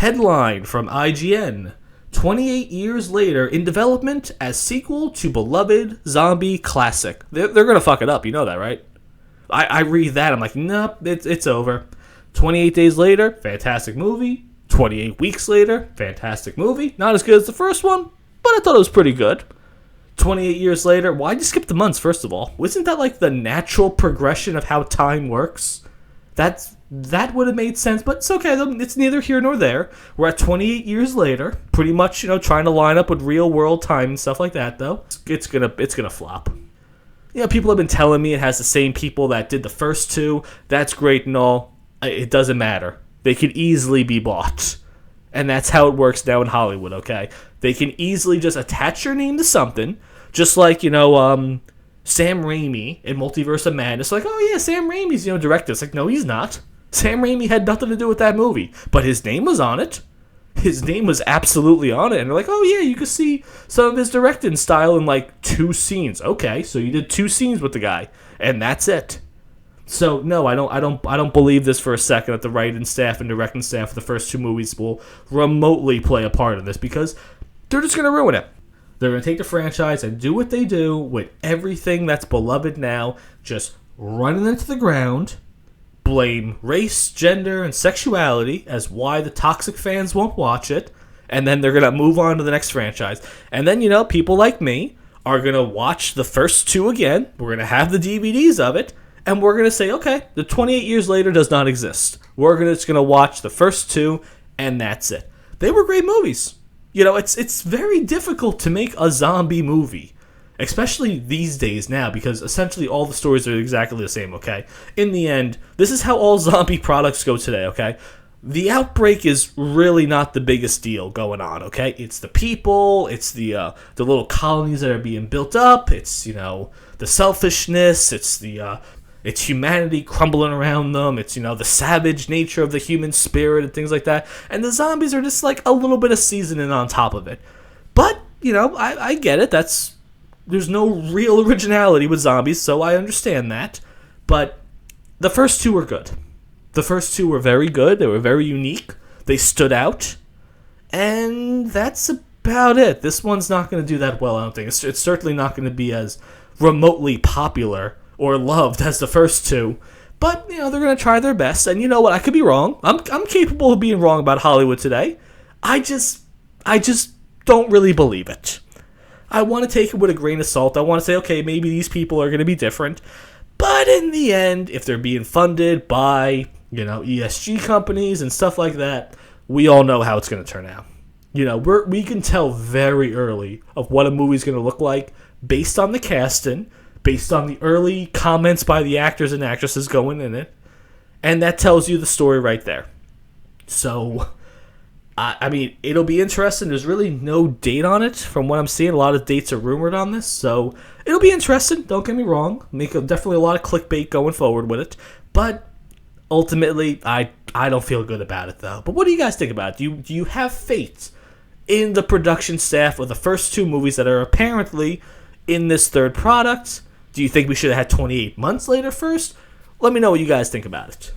Headline from IGN. 28 years later in development as sequel to beloved zombie classic. They're going to fuck it up. You know that, right? I read that. I'm like, nope, it's over. 28 days later, fantastic movie. 28 weeks later, fantastic movie. Not as good as the first one, but I thought it was pretty good. 28 years later, why'd you skip the months, first of all? Isn't that like the natural progression of how time works? That would have made sense, but it's okay. It's neither here nor there. We're at 28 years later, pretty much, trying to line up with real world time and stuff like that, though. It's gonna flop. People have been telling me it has the same people that did the first two. That's great and all. It doesn't matter. They could easily be bought. And that's how it works now in Hollywood, okay? They can easily just attach your name to something, just like, Sam Raimi in Multiverse of Madness. Like, oh yeah, Sam Raimi's, director. It's like, no, he's not. Sam Raimi had nothing to do with that movie, but his name was on it. His name was absolutely on it, and they're like, oh yeah, you can see some of his directing style in like 2 scenes. Okay, so you did 2 scenes with the guy, and that's it. So no, I don't believe this for a second that the writing staff and directing staff of the first 2 movies will remotely play a part in this, because they're just gonna ruin it. They're gonna take the franchise and do what they do with everything that's beloved now, just running into the ground. Blame race, gender, and sexuality as why the toxic fans won't watch it, and then they're going to move on to the next franchise. And then, people like me are going to watch the first 2 again. We're going to have the DVDs of it, and we're going to say, okay, the 28 years later does not exist. We're just going to watch the first 2, and that's it. They were great movies. It's very difficult to make a zombie movie. Especially these days now, because essentially all the stories are exactly the same, okay? In the end, this is how all zombie products go today, okay? The outbreak is really not the biggest deal going on, okay? It's the people, it's the little colonies that are being built up, it's, the selfishness, it's humanity crumbling around them, it's, the savage nature of the human spirit and things like that. And the zombies are just like a little bit of seasoning on top of it. But, I get it, there's no real originality with zombies, so I understand that. But the first 2 were good. The first 2 were very good. They were very unique. They stood out. And that's about it. This one's not going to do that well, I don't think. It's certainly not going to be as remotely popular or loved as the first 2. But, they're going to try their best. And you know what? I could be wrong. I'm capable of being wrong about Hollywood today. I just don't really believe it. I want to take it with a grain of salt. I want to say, okay, maybe these people are going to be different. But in the end, if they're being funded by, ESG companies and stuff like that, we all know how it's going to turn out. We can tell very early of what a movie's going to look like based on the casting, based on the early comments by the actors and actresses going in it. And that tells you the story right there. So it'll be interesting. There's really no date on it from what I'm seeing. A lot of dates are rumored on this, so it'll be interesting. Don't get me wrong. Definitely a lot of clickbait going forward with it, but ultimately, I don't feel good about it, though. But what do you guys think about it? Do you have faith in the production staff of the first 2 movies that are apparently in this third product? Do you think we should have had 28 months later first? Let me know what you guys think about it.